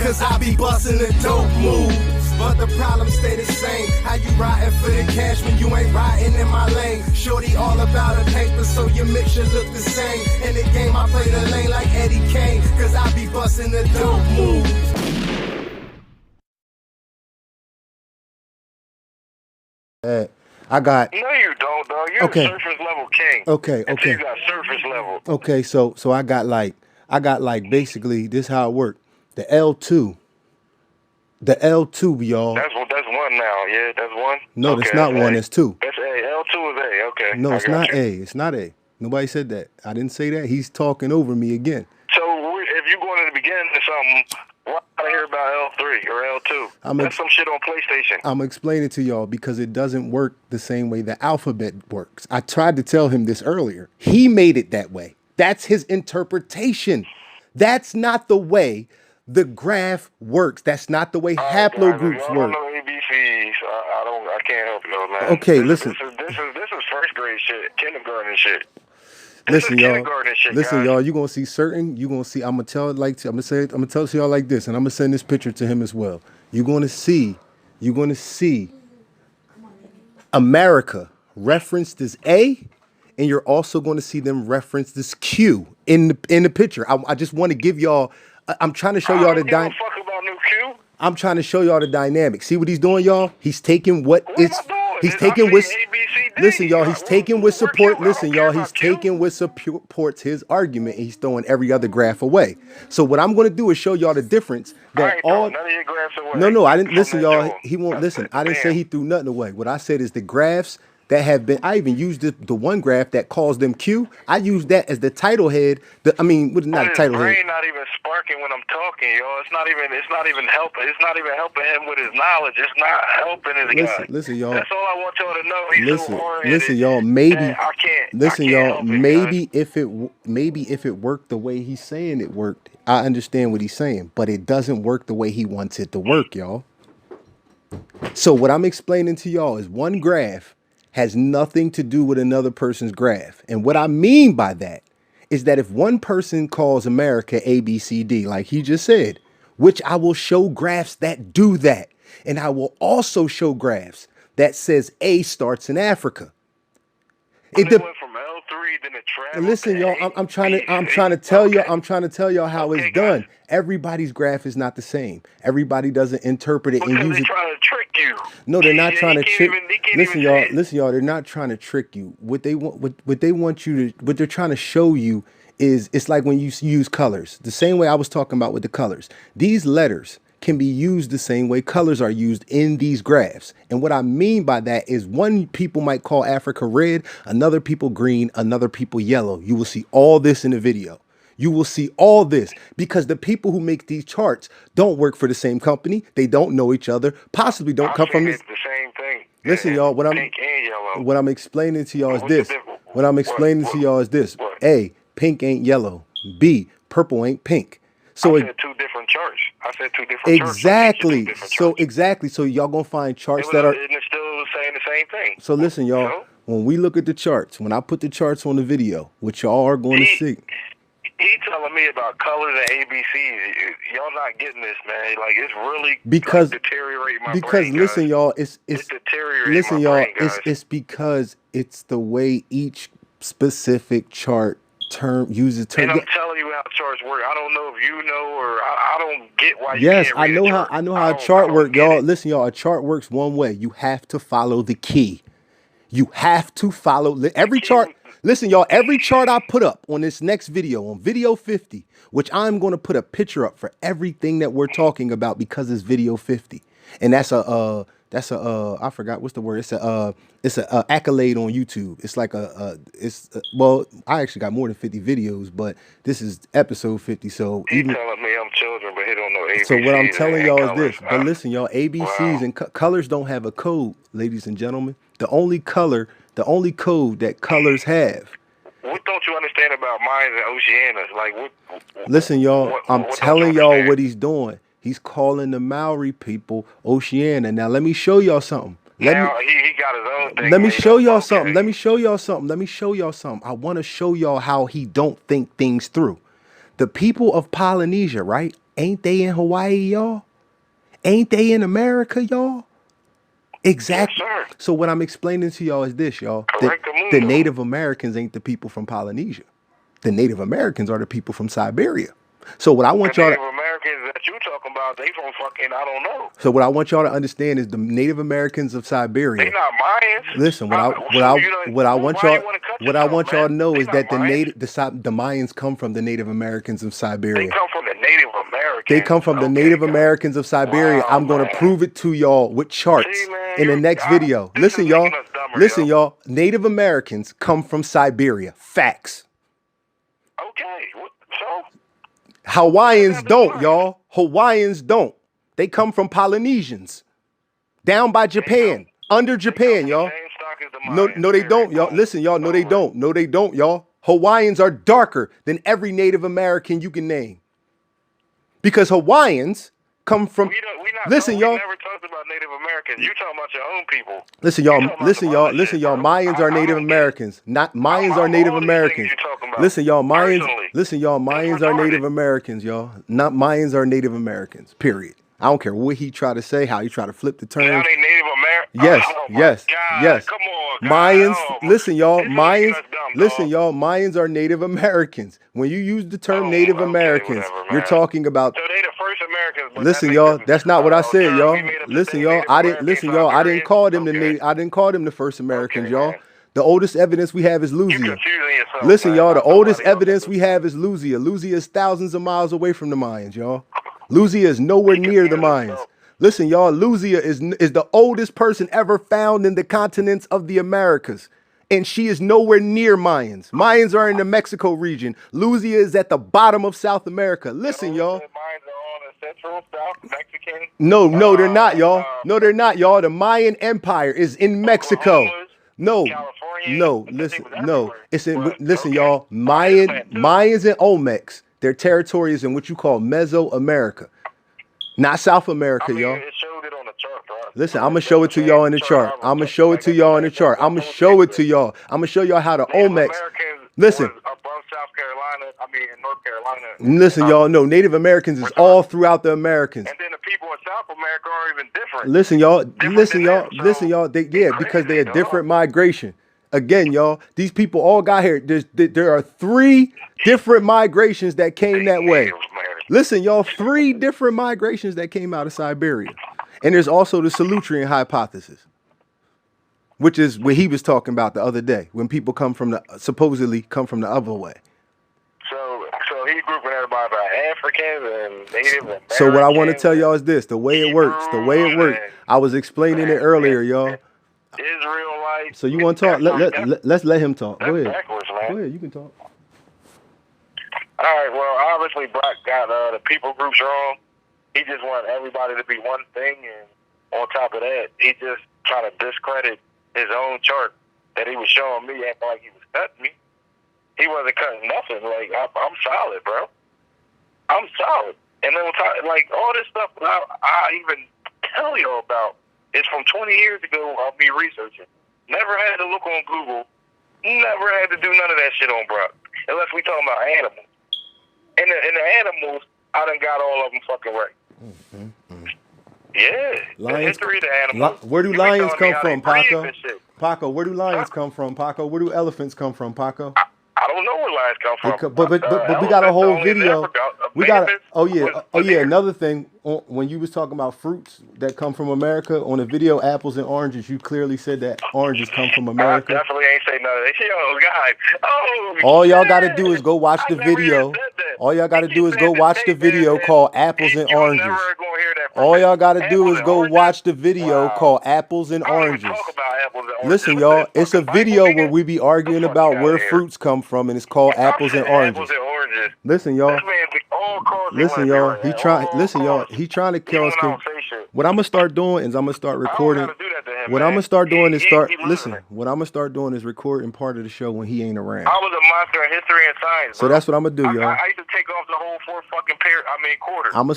cause I be busting the dope moves. But the problem stay the same. How you riding for the cash when you ain't riding in my lane? Shorty all about a paper, so your mixture look the same. In the game, I play the lane like Eddie Kane, cause I be busting the dope moves. I got. No, you don't, dog. You're Okay. a surface level king. Okay. Until you got surface level. Okay. So I got like basically this how it worked. The L2, y'all. That's one now. Yeah, that's one. No, okay, that's not one. That's two. That's A. L2 is A. Okay. No, it's not you. A. It's not A. Nobody said that. I didn't say that. He's talking over me again. So if you're going to the beginning of something, why I hear about L3 or L2? That's some shit on PlayStation. I'm explaining to y'all because it doesn't work the same way the alphabet works. I tried to tell him this earlier. He made it that way. That's his interpretation. That's not the way the graph works. That's not the way haplogroups work. I don't know ABCs. I can't help you, man. Okay, listen. This is first grade shit, kindergarten shit. Listen, y'all. Listen, y'all. You gonna see certain. You gonna see. I'm gonna tell it like. I'm gonna tell it to y'all like this, and I'm gonna send this picture to him as well. You're gonna see. America referenced as A, and you're also going to see them referenced as Q in the picture. I just want to give y'all. I'm trying to show y'all the dynamic. Fuck about new Q. I'm trying to show y'all the dynamic. See what he's doing, y'all? He's taking what it's. He's taking with. Listen, y'all. He's taking with support. Listen, y'all. He's taking with supports his argument, and he's throwing every other graph away. So what I'm going to do is show y'all the difference that all. None of your graphs away. No, I didn't listen, y'all. He won't listen. I didn't say he threw nothing away. What I said is the graphs that have been. I even used the one graph that calls them Q. I used that as the title head. Not a title head. Brain not even sparking when I'm talking, y'all. It's not even helping. It's not even helping him with his knowledge. It's not helping his guy. Listen, y'all. That's all I want y'all to know. He's listen, y'all. Maybe I can't. Listen, y'all. Maybe if it worked the way he's saying it worked, I understand what he's saying, but it doesn't work the way he wants it to work, y'all. So what I'm explaining to y'all is one graph has nothing to do with another person's graph. And what I mean by that is that if one person calls America A, B, C, D, like he just said, which I will show graphs that do that. And I will also show graphs that says A starts in Africa. It went from L3 then it traveled. Listen, y'all, I'm trying to tell y'all how it's done. Everybody's graph is not the same. Everybody doesn't interpret it and use it. They're trying to trick you. No, they're not trying to trick. Listen, y'all, they're not trying to trick you. What they're trying to show you is it's like when you use colors. The same way I was talking about with the colors. These letters can be used the same way colors are used in these graphs. And what I mean by that is one people might call Africa red, another people green, another people yellow. You will see all this in the video. You will see all this because the people who make these charts don't work for the same company. They don't know each other, possibly don't come from the same thing. Listen, y'all, what I'm explaining to y'all is this. What I'm explaining to y'all is this. A, pink ain't yellow. B, purple ain't pink. So I said two different charts. Exactly. So y'all gonna find charts that are. And it's still saying the same thing. So listen, y'all. You know? When we look at the charts, when I put the charts on the video, which y'all are going to see. He telling me about colors and ABCs. Y'all not getting this, man. Like it's really deteriorating my brain. Because listen, y'all, it's deteriorating listen, my y'all, brain, guys. It's because it's the way each specific chart uses term. And I'm telling you how charts work. I don't know if you know or I don't get why you yes, can't read a chart. I know how a chart works, y'all. Listen, y'all, a chart works one way. You have to follow the key. You have to follow every chart. Listen, y'all, every chart I put up on this next video, on video 50, which I'm going to put a picture up for everything that we're talking about because it's video 50. And that's I forgot what's the word. It's a accolade on YouTube. It's like well, I actually got more than 50 videos, but this is episode 50. So he's telling me I'm children, but he don't know ABCs. So what I'm telling y'all is this. But listen, y'all, ABCs and colors don't have a code, ladies and gentlemen. The only code that colors have. What don't you understand about Mayans and Oceanians? Like what? Listen, y'all, I'm telling y'all what he's doing. He's calling the Maori people Oceania. Now let me show y'all something. He got his own thing. Let me show y'all something. Let me show y'all something. I want to show y'all how he don't think things through. The people of Polynesia, right, Ain't they in Hawaii, y'all? Ain't they in America, y'all? Exactly. Yes, so what I'm explaining to y'all is this, y'all. The Native Americans ain't the people from Polynesia. The Native Americans are the people from Siberia. So what I want y'all to... Native Americans that you talking about, they from fucking, I don't know. So what I want y'all to understand is the Native Americans of Siberia. They not Mayans. Listen, what I want y'all to know is that the Mayans come from the Native Americans of Siberia. They come from the Native Americans. They come from the Native Americans of Siberia. I'm going to prove it to y'all with charts in the next video. Listen, y'all. Listen, y'all. Native Americans come from Siberia. Facts. Okay. So? Hawaiians don't, y'all. Hawaiians don't. They come from Polynesians. Down by Japan. Under Japan, y'all. No, they don't, y'all. Listen, y'all. No, they don't. No, they don't, y'all. Hawaiians are darker than every Native American you can name. Because Hawaiians come from... Listen, y'all. We never talked about Native Americans. You talking about your own people. Listen, y'all. Mayans are Native Americans. Mayans are Native Americans. Listen, y'all. Mayans are Native Americans, y'all. Not Mayans are Native Americans. Period. I don't care what he try to say, how he try to flip the term. Now they Native Americans. Yes. Come on, God. Mayans. Listen, y'all. Mayans are Native Americans. When you use the term Native Americans, you're talking about. So they the first Americans. Listen, y'all. That's not what I said, y'all. Listen, y'all. I didn't call them the Native. I didn't call them the first Americans, y'all. The oldest evidence we have is Luzia. Listen, y'all. The oldest evidence we have is Luzia. Luzia is thousands of miles away from the Mayans, y'all. Luzia is nowhere near the Mayans. Listen, y'all. Luzia is the oldest person ever found in the continents of the Americas. And she is nowhere near Mayans. Mayans are in the Mexico region. Luzia is at the bottom of South America. Listen, y'all. Central, South, Mexican. No, they're not, y'all. No, they're not, y'all. The Mayan Empire is in Mexico. No, listen, no. It's in. Listen, y'all. Mayans and Olmecs. Their territory is in what you call Mesoamerica, not South America, y'all. It showed it on the chart, bro. Listen, I'm gonna show it to y'all in the chart. I'm gonna show it to y'all in the chart. I'm gonna show it to y'all. I'm gonna show y'all how the Olmecs. Listen. Above South Carolina, in North Carolina. Listen, y'all. No, Native Americans is all throughout the Americans. And then the people in South America are even different. Listen, y'all. Because they are different migration. Again, y'all, these people all got here. There are 3 different migrations that came that way. Listen, y'all, 3 different migrations that came out of Siberia. And there's also the Solutrean hypothesis, which is what he was talking about the other day, when people supposedly come from the other way. So he's grouping everybody by Africans and Native Americans. So what I want to tell y'all is this, the way it works. I was explaining it earlier, y'all. Israelite. So you want to talk? Let's let him talk. Go ahead. Go ahead. You can talk. All right. Well, obviously, Brock got the people groups wrong. He just wanted everybody to be one thing, and on top of that, he just trying to discredit his own chart that he was showing me, acting like he was cutting me. He wasn't cutting nothing. Like I'm solid, bro. I'm solid. And then all this stuff that I even tell you about. It's from 20 years ago. I'll be researching. Never had to look on Google. Never had to do none of that shit on Brock. Unless we talking about animals. And the animals, I done got all of them fucking right. Yeah. Lions, the history of the animals. Where do lions come from, Paco? Paco, where do lions come from, Paco? Where do elephants come from, Paco? I don't know where lions come from. But we got a whole video. We got another thing. When you was talking about fruits that come from America on the video, apples and oranges, you clearly said that oranges come from America. I definitely ain't say none of that. Yo, guys. All y'all got to do is go watch the video. All y'all got to do is go watch the video called Apples and Oranges. All y'all got to do is go watch the video called Apples and Oranges. Listen, y'all, it's a video where we be arguing about where fruits come from, and it's called Apples and Oranges. Listen, y'all. He trying to kill us. What I'm gonna start doing is I'm gonna start recording. What I'm gonna start doing is What I'm gonna start doing is recording part of the show when he ain't around. I was a monster in history and science. So that's what I'm gonna do, y'all. I used to take off the whole 4 fucking quarters. I'm gonna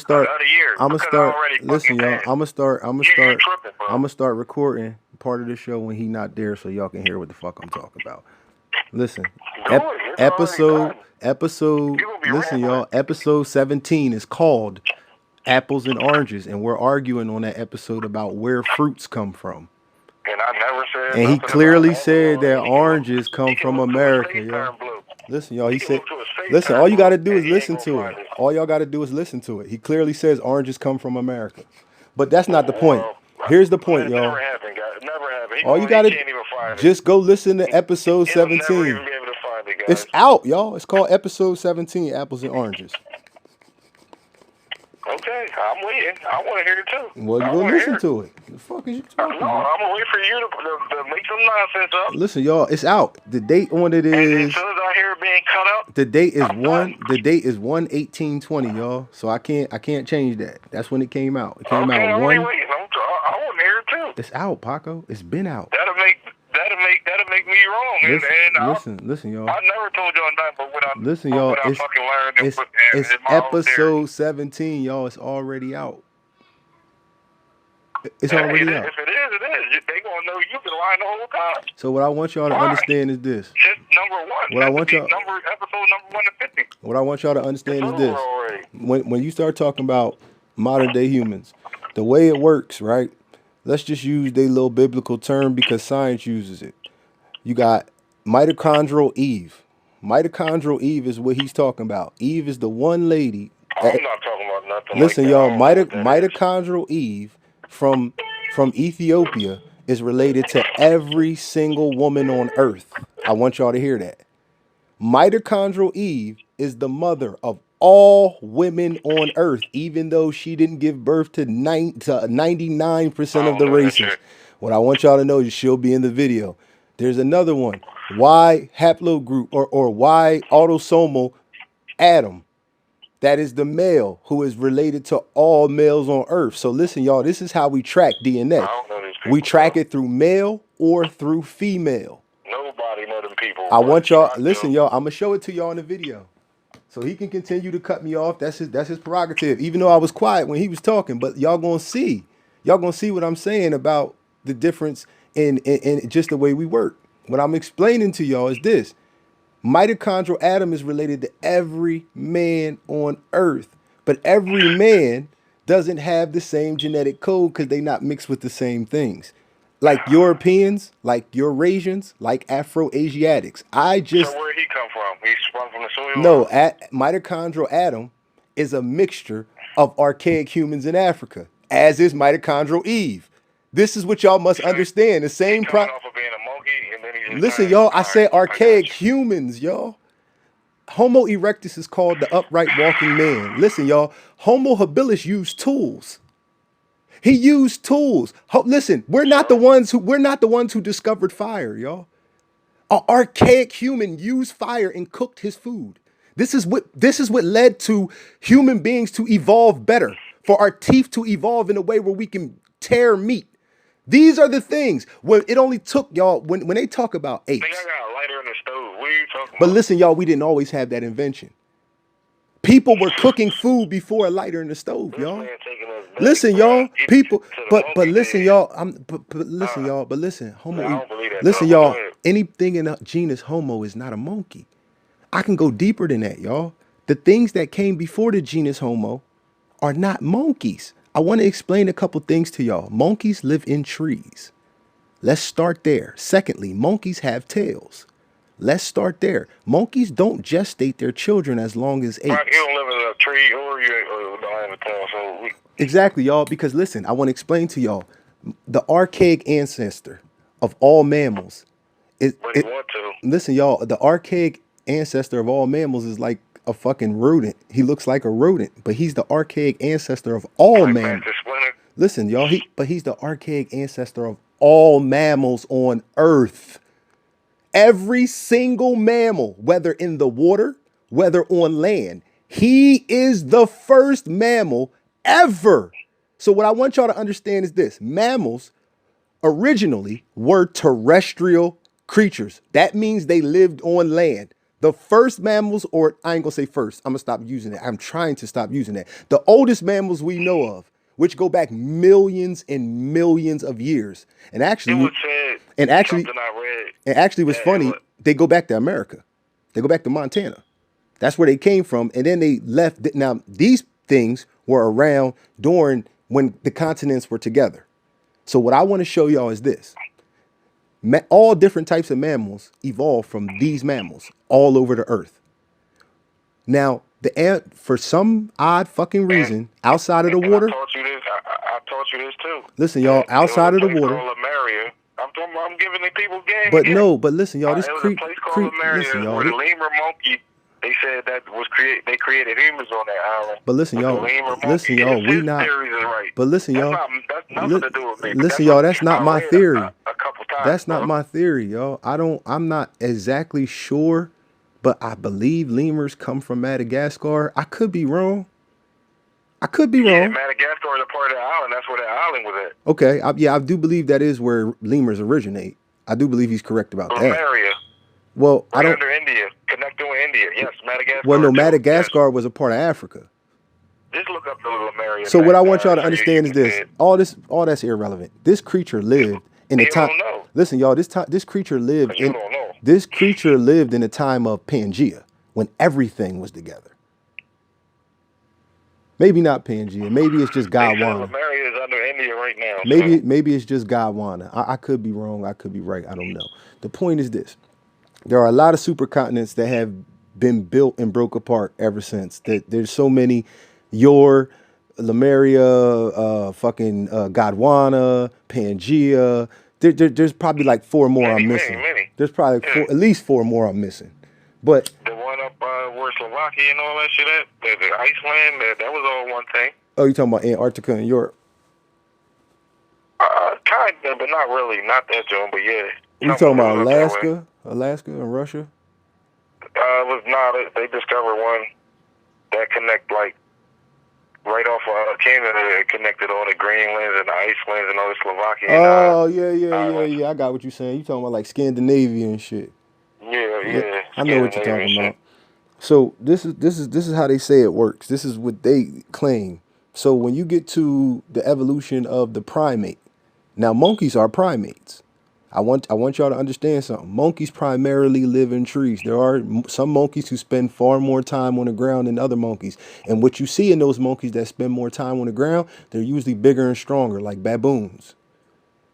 start recording part of the show when he not there, so y'all can hear what the fuck I'm talking about. Listen, Listen, y'all. Episode 17 is called Apples and Oranges, and we're arguing on that episode about where fruits come from. And I never said. And he clearly said that oranges come from America, y'all. Listen, y'all. He said, listen. All you got to do is listen to it. All y'all got to do is listen to it. He clearly says oranges come from America, but that's not the point. Here's the point, y'all. Never happened, guys. Never happened. All you got to just go listen to episode 17. It's out, y'all. It's called episode 17, Apples and Oranges. Okay, I'm waiting. I want to hear it too. Well, you go listen to it. The fuck is you talking about? No, I'm gonna wait for you to make some nonsense up. Listen, y'all, it's out. The date on it is. And as soon as I hear it being cut up, the date is the 1/18/20, y'all. So I can't change that. That's when it came out. It came out one. I want to hear it too. It's out, Paco. It's been out. That'll make me wrong. Listen, y'all. I never told y'all nothing but what I listen, y'all. what I fucking learned. It's episode 17, y'all. It's already out. It's already out. If it is. They gonna know you've been lying the whole time. So what I want y'all to understand is this. Just number one. What I want y'all episode number 1 to 50. What I want y'all to understand is this. When you start talking about modern day humans, the way it works, right? Let's just use their little biblical term because science uses it. You got mitochondrial Eve. Mitochondrial Eve is what he's talking about. Eve is the one lady. I'm not talking about nothing. Listen, like y'all. that. Mitochondrial Eve from Ethiopia is related to every single woman on earth. I want y'all to hear that. Mitochondrial Eve is the mother of all women on earth, even though she didn't give birth to 99% of the races. What I want y'all to know is she'll be in the video. There's another one. Y haplogroup or Y autosomal Adam. That is the male who is related to all males on earth. So listen, y'all, this is how we track DNA. We track it through male or through female. Nobody know them people. I want y'all, listen, y'all, I'm going to show it to y'all in the video. So he can continue to cut me off. That's his prerogative, even though I was quiet when he was talking. But y'all going to see. Y'all going to see what I'm saying about the difference in just the way we work. What I'm explaining to y'all is this. Mitochondrial Adam is related to every man on earth. But every man doesn't have the same genetic code because they not mixed with the same things. Like Europeans, like Eurasians, like Afro-Asiatics. So where did he come from? He sprung from the soil? No, mitochondrial Adam is a mixture of archaic humans in Africa, as is mitochondrial Eve. This is what y'all must understand. The same Listen, y'all, I said archaic humans, y'all. Homo erectus is called the upright walking man. Listen, y'all, Homo habilis used tools. He used tools. Listen, we're not the ones who discovered fire, y'all. An archaic human used fire and cooked his food. This is what led to human beings to evolve better, for our teeth to evolve in a way where we can tear meat. These are the things. When it only took, y'all, when they talk about apes. I think I got a lighter in the stove. What are you talking about? But listen, y'all, we didn't always have that invention. People were cooking food before a lighter in the stove, y'all. Listen, y'all, people, but listen, y'all, listen, y'all, anything in the genus Homo is not a monkey. I can go deeper than that, y'all. The things that came before the genus Homo are not monkeys. I want to explain a couple things to y'all. Monkeys live in trees. Let's start there. Secondly, monkeys have tails. Let's start there. Monkeys don't gestate their children as long as 8. You don't live in a tree or you don't have a tail. So exactly, y'all, because listen, I want to explain to y'all. The archaic ancestor of all mammals listen, y'all, the archaic ancestor of all mammals is like a fucking rodent. He looks like a rodent, but he's the archaic ancestor of all mammals. Listen, y'all, he's the archaic ancestor of all mammals on earth. Every single mammal, whether in the water, whether on land, he is the first mammal ever. So what I want y'all to understand is this. Mammals originally were terrestrial creatures. That means they lived on land. The first mammals, or I ain't gonna say first, I'm gonna stop using that. I'm trying to stop using that. The oldest mammals we know of, which go back millions and millions of years. And actually, what's funny, they go back to America. They go back to Montana. That's where they came from. And then they left. Now, these things were around during when the continents were together. So what I want to show y'all is this. All different types of mammals evolved from these mammals all over the earth. Now, the ant, for some odd fucking reason, outside of the water. I taught you this too. Listen, y'all, outside of the water. Lemuria. I'm giving the people game. But again. No, but listen, y'all, this creep. Listen, y'all. Where the lemur monkey, they said that was they created humans on that island. But listen, y'all, we not. Right. But listen, y'all, that's nothing to do with me. Listen, y'all, that's not my theory. A couple times. That's not my theory, y'all. I'm not exactly sure, but I believe lemurs come from Madagascar. I could be wrong. Yeah, Madagascar is a part of the island. That's where the island was at. Okay, I do believe that is where lemurs originate. I do believe he's correct about that. Lemuria. Well, right under India, connecting with India. Yes, Madagascar. Well, no, Madagascar was a part of Africa. Just look up the Lemuria. So what I want y'all to understand is this: all that's irrelevant. This creature lived in the time. Listen, y'all, this creature lived in. This creature lived in the time of Pangea, when everything was together. Maybe not Pangea. Maybe it's just Gondwana. Lemuria is under India right now. Maybe it's just Gondwana. I could be wrong. I could be right. I don't know. The point is this: there are a lot of supercontinents that have been built and broke apart ever since. There's so many. Lemuria, Gondwana, Pangea. There's probably like four more I'm missing. Many. There's probably at least four more I'm missing. But the one up where Slovakia and all that shit at, the Iceland, that was all one thing. Oh, you talking about Antarctica and Europe? Kind of, but not really. Not that joint, but yeah. You talking about Alaska and Russia? It was not. They discovered one that connect like right off of Canada. It connected all the Greenlands and the Icelands and all the Slovakia. Oh, yeah. I got what you're saying. You talking about like Scandinavia and shit. Yeah. I know what you're talking about. So this is how they say it works. This is what they claim. So when you get to the evolution of the primate, now monkeys are primates. I want y'all to understand something. Monkeys primarily live in trees. There are some monkeys who spend far more time on the ground than other monkeys. And what you see in those monkeys that spend more time on the ground, they're usually bigger and stronger, like baboons.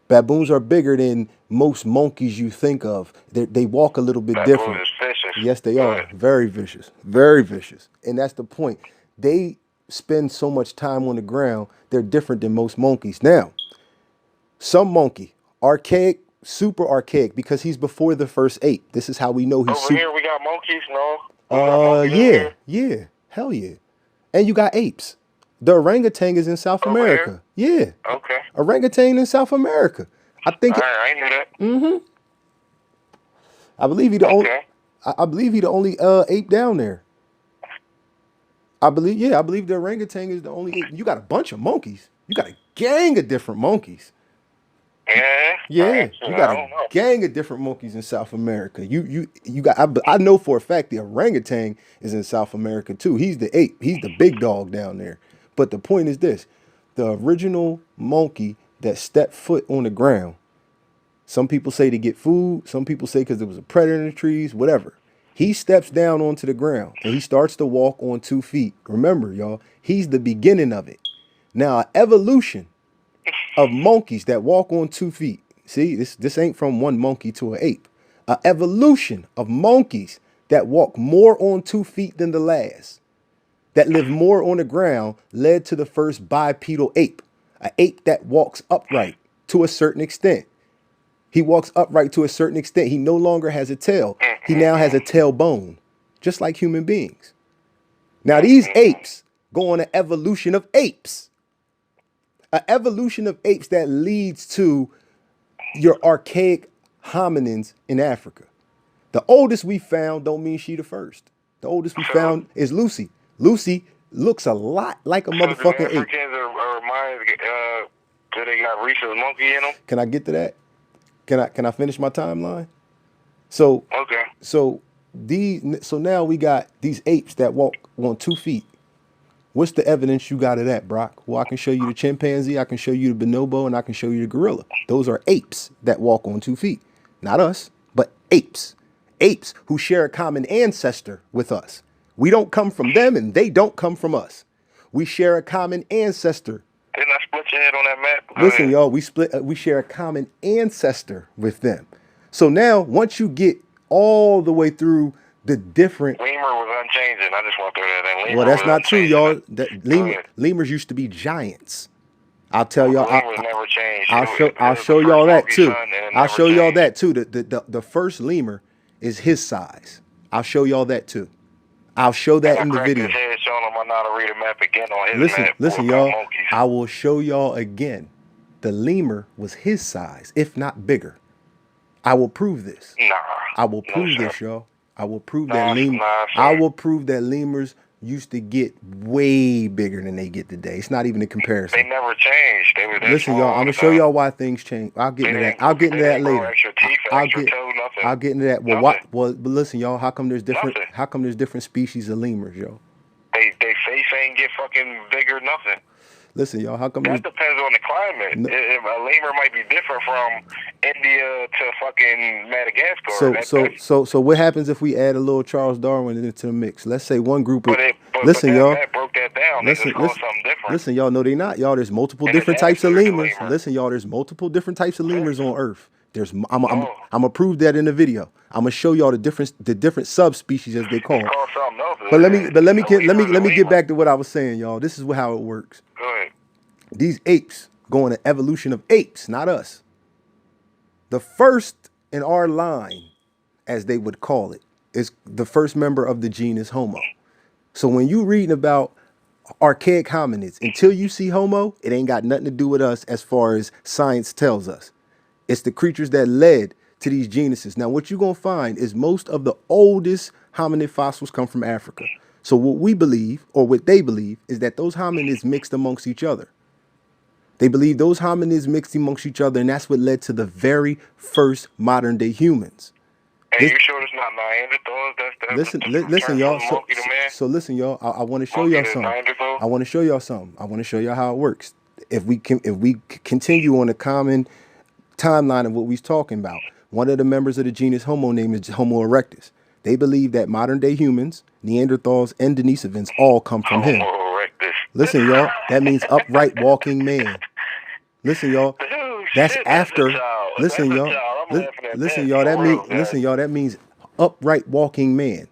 Baboons are bigger than most monkeys you think of. They walk a little bit different. Baboons are vicious. Yes, they are. Very vicious. Very vicious. And that's the point. They spend so much time on the ground, they're different than most monkeys. Now, some monkey, archaic, super archaic, because he's before the first ape. This is how we know he's over here we got monkeys, no? Yeah. Hell yeah. And you got apes. The orangutan is in South America. Here? Yeah. Okay. Orangutan in South America. I think. All right, I knew that. Mm-hmm. I believe he the only. I believe he the only ape down there. I believe the orangutan is the only ape. You got a bunch of monkeys. You got a gang of different monkeys. Yeah. You got a gang of different monkeys in South America. You got. I know for a fact the orangutan is in South America too. He's the ape. He's the big dog down there. But the point is this: the original monkey that stepped foot on the ground. Some people say to get food. Some people say because there was a predator in the trees. Whatever. He steps down onto the ground and he starts to walk on 2 feet. Remember, y'all, he's the beginning of it. Now, evolution of monkeys that walk on 2 feet. See, this ain't from one monkey to an ape. An evolution of monkeys that walk more on 2 feet than the last, that live more on the ground, led to the first bipedal ape, an ape that walks upright to a certain extent. He walks upright to a certain extent. He no longer has a tail. He now has a tailbone, just like human beings. Now, these apes go on an evolution of apes. An evolution of apes that leads to your archaic hominins in Africa. The oldest we found don't mean she the first. The oldest we found is Lucy. Lucy looks a lot like a motherfucking ape. Africans or Mayans, do they got Reese's monkey in them? Can I get to that? Can I finish my timeline? So okay. So now we got these apes that walk on 2 feet. What's the evidence you got of that, Brock? Well, I can show you the chimpanzee, I can show you the bonobo, and I can show you the gorilla. Those are apes that walk on 2 feet. Not us, but apes. apes who share a common ancestor with us. We don't come from them and they don't come from us. We share a common ancestor. Didn't I split your head on that map? Listen, y'all, we share a common ancestor with them. So now, once you get all the way through the different... Lemur was unchanging. I just want to throw that in. Well, that's not true, y'all. Lemurs used to be giants. I'll tell y'all. Lemurs never changed. I'll show y'all that too. I'll show y'all that too. The first lemur is his size. I'll show y'all that too. I'll show that in the video. Listen, y'all. I will show y'all again. The lemur was his size, if not bigger. I will prove this. Nah. I will prove this, y'all. I will prove that lemur. I will prove that lemurs used to get way bigger than they get today. It's not even a comparison. They never changed. Listen, y'all. I'm gonna show y'all why things change. I'll get into that. I'll get into that later. I'll get into that. Well, but listen, y'all. How come there's different? How come there's different species of lemurs, yo? They face ain't get fucking bigger. Nothing. Listen, y'all. How come that depends on the climate? A lemur might be different from India to fucking Madagascar. So what happens if we add a little Charles Darwin into the mix? Let's say one group of listen, y'all. Broke that down. Listen, something different. Listen, y'all. No, they not, y'all. There's multiple different types of lemurs. Listen, y'all. There's multiple different types of lemurs on Earth. I'm gonna prove that in the video. I'm gonna show y'all the different subspecies as they call it. But let me get back to what I was saying, y'all. This is how it works. Go ahead. These apes go in an evolution of apes, not us. The first in our line, as they would call it, is the first member of the genus Homo. So when you reading about archaic hominids, until you see Homo, it ain't got nothing to do with us as far as science tells us. It's the creatures that led to these genuses. Now, what you're going to find is most of the oldest hominid fossils come from Africa. So what we believe, or what they believe, is that those hominids mixed amongst each other. They believe those hominids mixed amongst each other, and that's what led to the very first modern day humans. And you sure it's not Neanderthals? Listen, y'all. So listen, y'all. I want to show y'all something. I want to show y'all something. I want to show y'all how it works. If we continue on a common timeline of what we're talking about, one of the members of the genus Homo name is Homo erectus. They believe that modern day humans, Neanderthals, and Denisovans all come from him. Listen, y'all. That means upright walking man. Listen, y'all. That's after. Listen, y'all. Listen, y'all. That means upright walking man,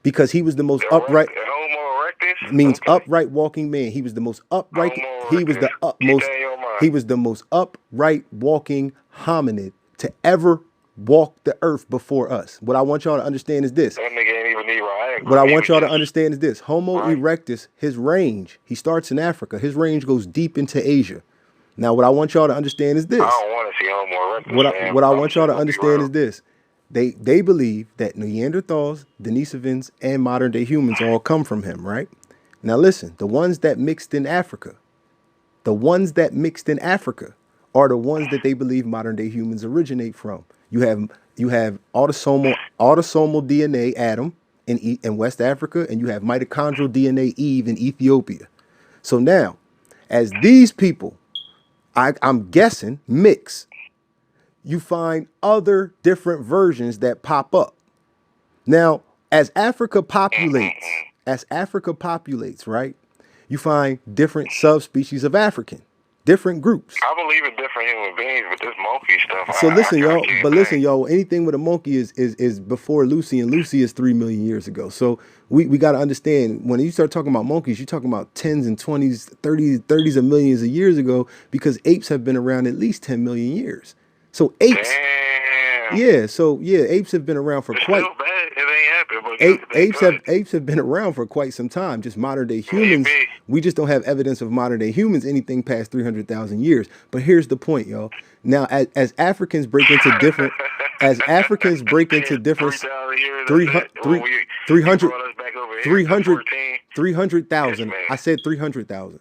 because he was the most upright. Means upright walking man. He was the most upright. He was the most upright walking hominid to ever walk the earth before us. What I want y'all to understand is this. What I want y'all to understand is this. Homo erectus, his range, he starts in Africa. His range goes deep into Asia. Now, what I want y'all to understand is this. I don't want to see Homo erectus. What I want y'all to understand is this. They believe that Neanderthals, Denisovans, and modern day humans all come from him, right? Now listen, the ones that mixed in Africa are the ones that they believe modern day humans originate from. You have autosomal DNA, Adam, in West Africa, and you have mitochondrial DNA, Eve, in Ethiopia. So now, as these people, I'm guessing, mix, you find other different versions that pop up. Now, as Africa populates, right, you find different subspecies of African, different groups. I believe in different human beings, but this monkey stuff. So listen, y'all. Anything with a monkey is before Lucy, and Lucy is 3 million years ago. So we got to understand, when you start talking about monkeys, you're talking about 10s and 20s, 30s of millions of years ago, because apes have been around at least 10 million years. So apes, apes have been around for quite. Apes have been around for quite some time. Just modern day humans, we just don't have evidence of modern day humans anything past 300,000 years. But here's the point, y'all. Now, as Africans break into different, 300,000. I said 300,000.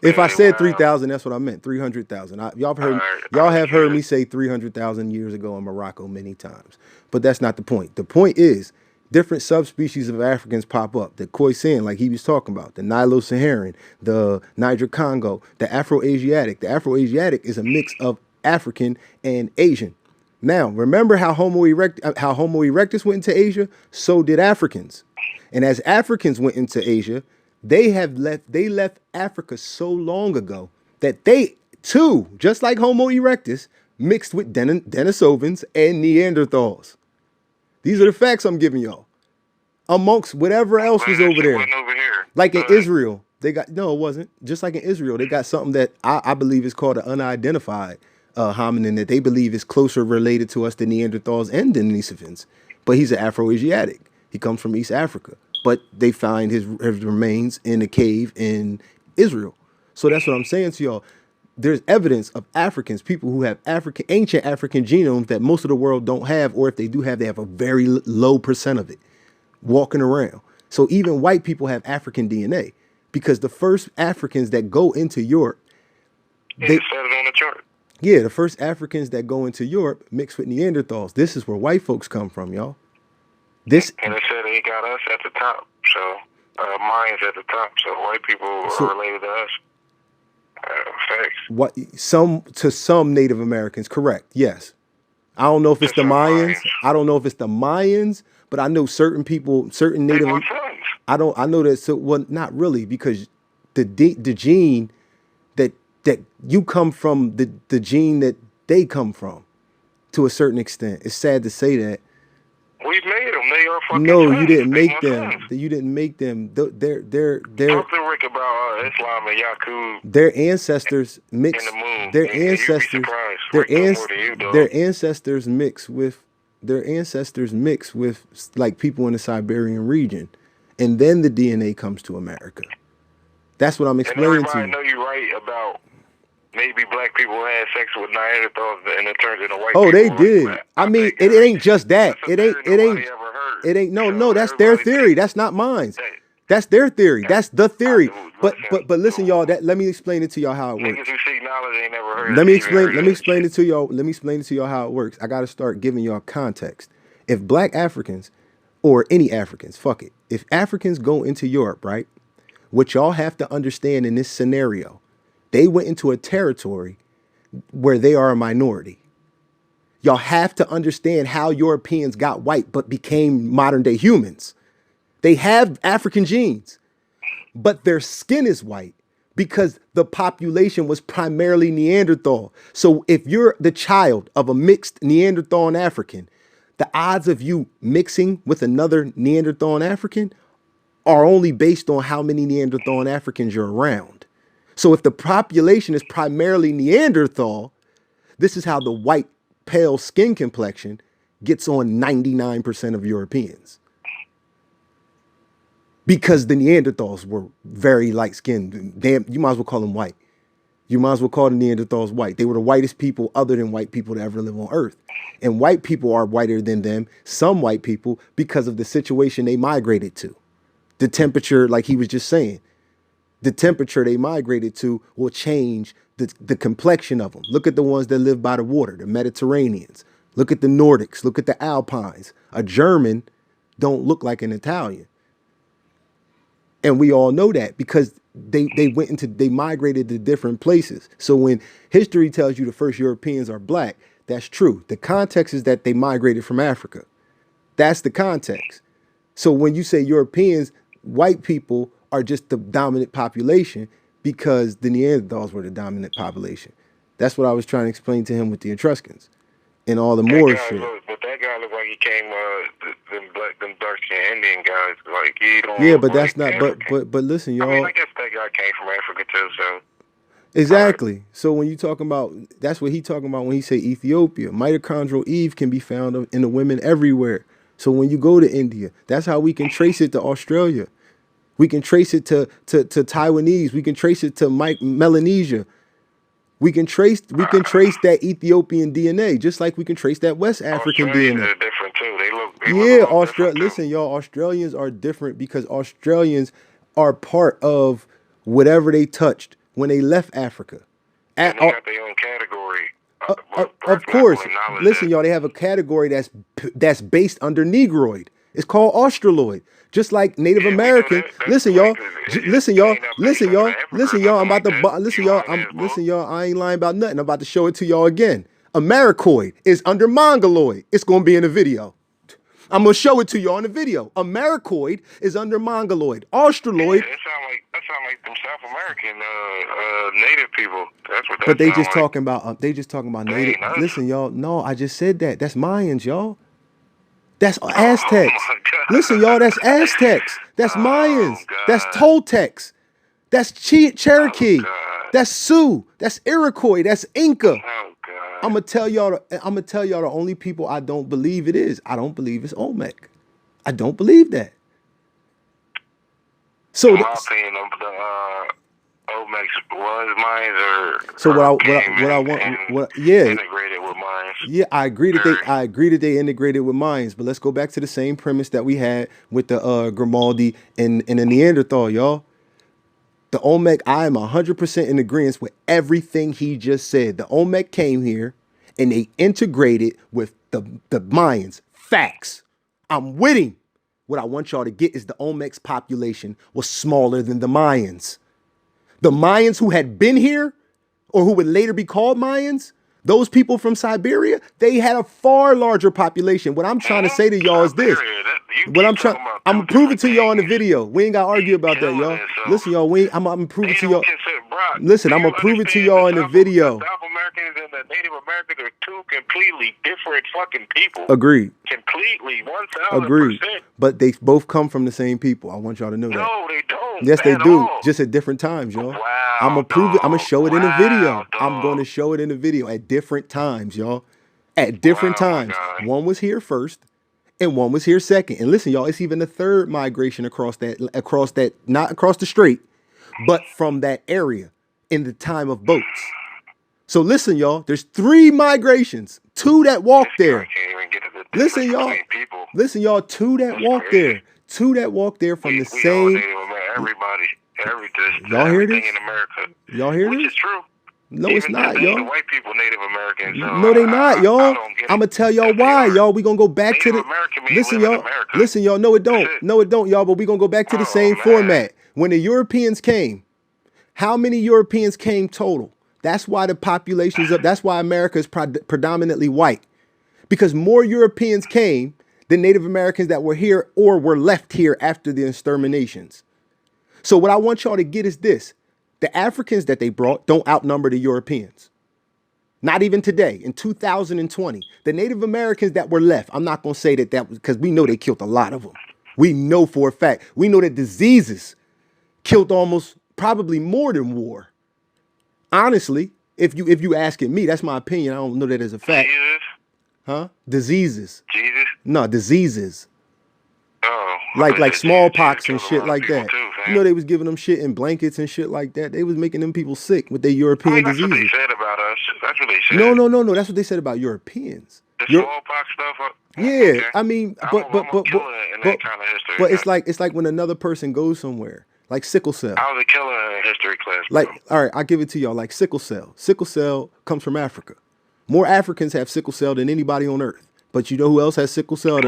If I said 3,000, that's what I meant. 300,000. Y'all have heard me say 300,000 years ago in Morocco many times, but that's not the point. The point is, different subspecies of Africans pop up. The Khoisan, like he was talking about, the Nilo-Saharan, the Niger-Congo, the Afro-Asiatic. The Afro-Asiatic is a mix of African and Asian. Now, remember how Homo erectus went into Asia? So did Africans. And as Africans went into Asia, they left Africa so long ago that they too, just like Homo erectus, mixed with Denisovans and Neanderthals. These are the facts I'm giving y'all. Amongst whatever else was over there. Like in Israel, they got, no, it wasn't. Just like in Israel, they got something that I believe is called an unidentified hominin that they believe is closer related to us than Neanderthals and Denisovans. But he's an Afro-Asiatic. He comes from East Africa. But they find his remains in a cave in Israel. So that's what I'm saying to y'all. There's evidence of Africans, people who have ancient African genomes that most of the world don't have, or if they do have, they have a very low percent of it walking around. So even white people have African DNA because the first Africans that go into Europe, they set it on the chart. Yeah, the first Africans that go into Europe mixed with Neanderthals. This is where white folks come from, y'all. And it said they got us at the top, so Mayans at the top, so white people are related to us. Facts. Some Native Americans, correct? Yes. I don't know if it's the Mayans. I don't know if it's the Mayans, but I know certain people, certain Native. I know that. So, well, not really, because the gene that you come from, the gene that they come from, to a certain extent. It's sad to say that. We made them. They are fucking No, friends. You didn't make them. You didn't make them. They're Talk to Rick about Islam and Yaqub. Their ancestors mixed. In the moon. Their ancestors. Their ancestors mix with like people in the Siberian region, and then the DNA comes to America. That's what I'm explaining to you. I know you're right about maybe black people had sex with Neanderthals and it turns into white people. Oh, they did. I mean, it ain't just that. It ain't. No, that's their theory. That's not mine. That's their theory. That's the theory. But listen, y'all. Let me explain it to y'all how it works. Niggas who seek knowledge ain't never heard. Let me explain it to y'all. Let me explain it to y'all how it works. I got to start giving y'all context. If black Africans, or any Africans, fuck it. If Africans go into Europe, right? What y'all have to understand in this scenario, they went into a territory where they are a minority. Y'all have to understand how Europeans got white but became modern day humans. They have African genes, but their skin is white because the population was primarily Neanderthal. So if you're the child of a mixed Neanderthal and African, the odds of you mixing with another Neanderthal and African are only based on how many Neanderthal and Africans you're around. So if the population is primarily Neanderthal, this is how the white pale skin complexion gets on 99% of Europeans. Because the Neanderthals were very light skinned. Damn, you might as well call them white. You might as well call the Neanderthals white. They were the whitest people other than white people to ever live on Earth. And white people are whiter than them, some white people, because of the situation they migrated to. The temperature, like he was just saying, the temperature they migrated to will change the complexion of them. Look at the ones that live by the water, the Mediterraneans. Look at the Nordics. Look at the Alpines. A German don't look like an Italian. And we all know that because they migrated to different places. So when history tells you the first Europeans are black, that's true. The context is that they migrated from Africa. That's the context. So when you say Europeans, white people are just the dominant population because the Neanderthals were the dominant population. That's what I was trying to explain to him with the Etruscans and all the Moorish shit. But that guy looked like he came, them dark-skinned Indian guys. Like, he don't. Yeah, but that's not. But listen, y'all. I mean, I guess that guy came from Africa too, so. Exactly. So when you talking about, that's what he talking about when he say Ethiopia. Mitochondrial Eve can be found in the women everywhere. So when you go to India, that's how we can trace it to Australia. We can trace it to Taiwanese. We can trace it to Melanesia. We can trace that Ethiopian DNA, just like we can trace that West African DNA. Are different too. They look Listen, y'all, Australians are different because Australians are part of whatever they touched when they left Africa. And they got their own category. Of course. Listen, y'all, they have a category that's based under Negroid. It's called Australoid. Just like Native American. Listen, y'all. I ain't lying about nothing. I'm about to show it to y'all again. Americoid is under Mongoloid. It's going to be in the video. I'm going to show it to you on the video. Americoid is under Mongoloid. Australoid. Yeah, that sound like them South American native people. That's what that But they just like. talking about native. Listen, y'all. No, I just said that. That's Mayans, y'all. That's Aztecs. Listen, y'all. That's Aztecs. That's Mayans. That's Toltecs. That's Cherokee. That's Sioux. That's Iroquois. That's Inca. Oh God. I'm gonna tell y'all the only people I don't believe it is. I don't believe it's Olmec. I don't believe that. So in my opinion, the Olmecs was Mayans so what I yeah. integrated with Mayans. Yeah, I agree that they integrated with Mayans, but let's go back to the same premise that we had with the Grimaldi and the Neanderthal, y'all. The Olmec, I am 100% in agreement with everything he just said. The Olmec came here and they integrated with the Mayans. Facts. I'm with him. What I want y'all to get is the Olmec's population was smaller than the Mayans. The Mayans who had been here, or who would later be called Mayans, those people from Siberia, they had a far larger population. What I'm trying to say to y'all is this. I'm gonna prove it to y'all in the video. We ain't gotta argue about that, y'all. Listen, y'all, I'm gonna prove it to y'all. Listen, I'm gonna prove it to y'all in the video. South Americans and the Native Americans are two completely different fucking people. Agreed. Completely, 1,000%. Agreed. But they both come from the same people. I want y'all to know that. No, they don't. Yes, they do. All. Just at different times, y'all. Wow, I'm gonna prove it. I'm gonna show it in the video. Dog. I'm gonna show it in the video at different times, y'all. At different times. One was here first, and one was here second. And listen, y'all, it's even a third migration across that, not across the strait, but from that area in the time of boats. So listen, y'all, there's 3 migrations, 2 that walk there. Listen, y'all, 2 that walk there. 2 that walk there from the same. Everybody, y'all hear this? In America. Y'all hear Which this? is true. No, it's not, y'all. The white people, Native Americans. No, they not, y'all. I'm gonna tell y'all why, y'all. We gonna go back to the. Listen, y'all. Listen, y'all. No, it don't. No, it don't, y'all. But we gonna go back to the same format. When the Europeans came, how many Europeans came total? That's why the population's up. That's why America is predominantly white, because more Europeans came than Native Americans that were here or were left here after the exterminations. So what I want y'all to get is this. The Africans that they brought don't outnumber the Europeans. Not even today, in 2020. The Native Americans that were left, I'm not going to say that was because we know they killed a lot of them. We know for a fact. We know that diseases killed almost probably more than war. Honestly, if you asking me, that's my opinion. I don't know that as a fact. Jesus? Huh? Diseases. Jesus? No, diseases. Oh. Like smallpox and shit like that. Too, you know, they was giving them shit in blankets and shit like that. They was making them people sick with their European diseases. That's what they said about us. That's what they said. No. That's what they said about Europeans. The smallpox stuff. Yeah, okay. I mean, but it's like when another person goes somewhere, like sickle cell. I was a killer in history class. Like, all right, I'll give it to y'all. Like sickle cell. Sickle cell comes from Africa. More Africans have sickle cell than anybody on earth. But you know who else has sickle cell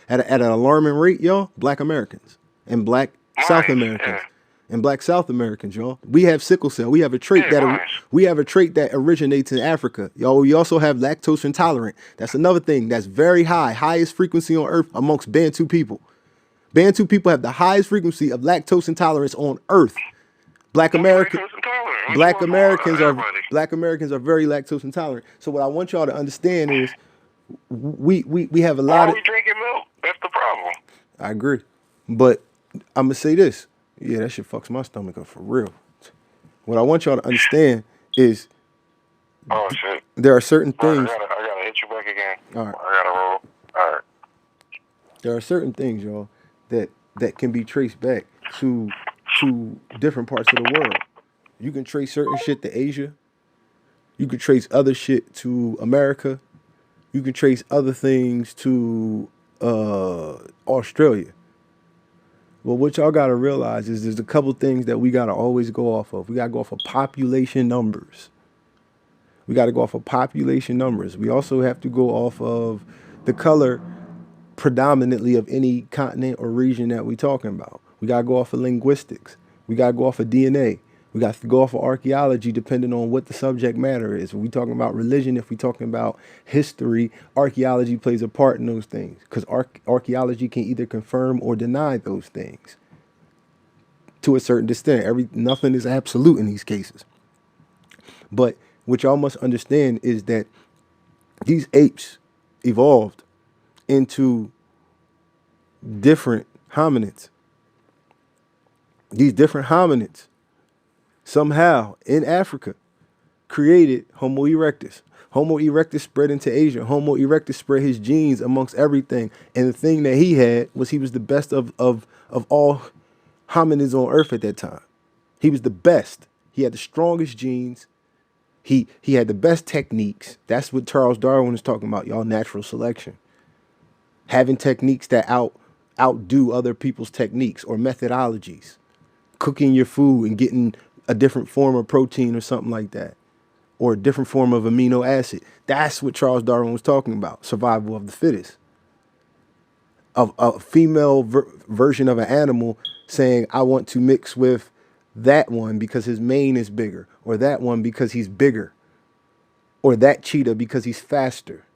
at an alarming rate, y'all? Black Americans and black South Americans. And black South Americans, y'all. We have sickle cell. We have a trait that originates in Africa. Y'all, we also have lactose intolerant. That's another thing that's very high, highest frequency on earth amongst Bantu people. Bantu people have the highest frequency of lactose intolerance on earth. Black Americans are very lactose intolerant. So what I want y'all to understand is we have a lot of. We drinking milk. That's the problem. I agree, but I'm gonna say this. Yeah, that shit fucks my stomach up for real. What I want y'all to understand is, oh shit, there are certain things. I gotta hit you back again. All right. I gotta roll. All right. There are certain things, y'all, that can be traced back to different parts of the world. You can trace certain shit to Asia. You can trace other shit to America. You can trace other things to Australia. Well, what y'all got to realize is there's a couple things that we got to always go off of. We got to go off of population numbers. We got to go off of population numbers. We also have to go off of the color predominantly of any continent or region that we're talking about. We got to go off of linguistics. We got to go off of DNA. We got to go off of archaeology depending on what the subject matter is. If we talking about religion, if we talking about history, archaeology plays a part in those things, because archaeology can either confirm or deny those things to a certain extent. Nothing is absolute in these cases. But what y'all must understand is that these apes evolved into different hominids. These different hominids somehow in Africa created Homo erectus. Homo erectus spread into Asia. Homo erectus spread his genes amongst everything. And the thing that he had was he was the best of all hominids on earth at that time. He was the best. He had the strongest genes. He had the best techniques. That's what Charles Darwin is talking about, y'all, natural selection. Having techniques that outdo other people's techniques or methodologies. Cooking your food and getting a different form of protein or something like that, or a different form of amino acid. That's what Charles Darwin was talking about, survival of the fittest. Of a female version of an animal saying, I want to mix with that one because his mane is bigger, or that one because he's bigger, or that cheetah because he's faster.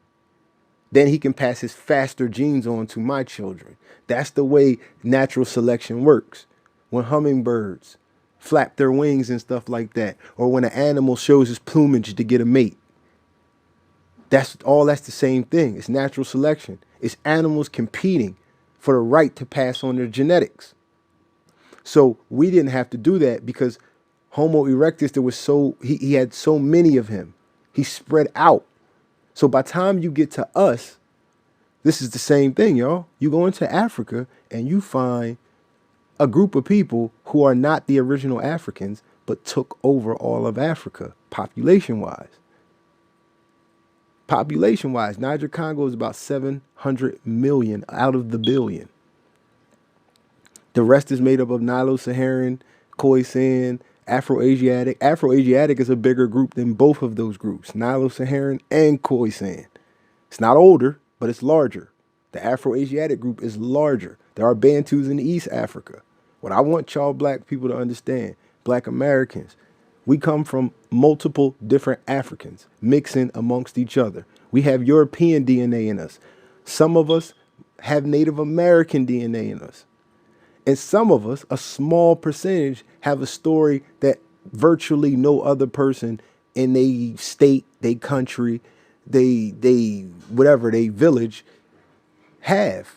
Then he can pass his faster genes on to my children. That's the way natural selection works. When hummingbirds flap their wings and stuff like that, or when an animal shows his plumage to get a mate. That's the same thing. It's natural selection. It's animals competing for the right to pass on their genetics. So we didn't have to do that because Homo erectus, he had so many of him. He spread out. So by the time you get to us, this is the same thing, y'all. You go into Africa and you find a group of people who are not the original Africans, but took over all of Africa, population-wise. Population-wise, Niger-Congo is about 700 million out of the billion. The rest is made up of Nilo-Saharan, Khoisan, Afro-Asiatic. Afro-Asiatic is a bigger group than both of those groups, Nilo-Saharan and Khoisan. It's not older, but it's larger. The Afro-Asiatic group is larger. There are Bantus in East Africa. What I want y'all black people to understand, black Americans, we come from multiple different Africans mixing amongst each other. We have European DNA in us. Some of us have Native American DNA in us. And some of us, a small percentage, have a story that virtually no other person in a state, they country, they village have.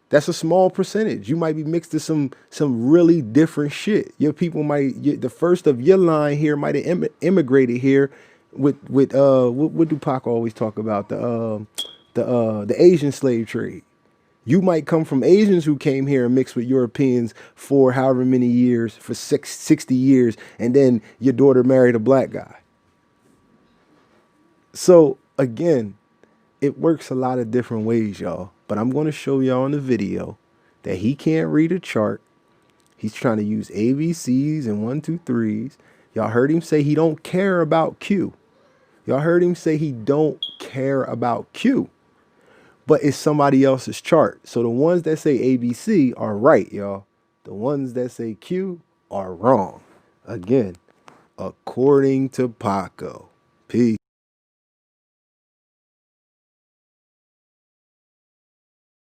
That's a small percentage. You might be mixed to some really different shit. Your people the first of your line here might have immigrated here with what do Pac always talk about? The Asian slave trade. You might come from Asians who came here and mixed with Europeans for however many years, for 60 years, and then your daughter married a black guy. So again, it works a lot of different ways, y'all. But I'm going to show y'all in the video that he can't read a chart. He's trying to use ABCs and 1, 2, 3s. Y'all heard him say he don't care about Q. Y'all heard him say he don't care about Q. But it's somebody else's chart. So the ones that say ABC are right, y'all. The ones that say Q are wrong. Again, according to Paco. Peace.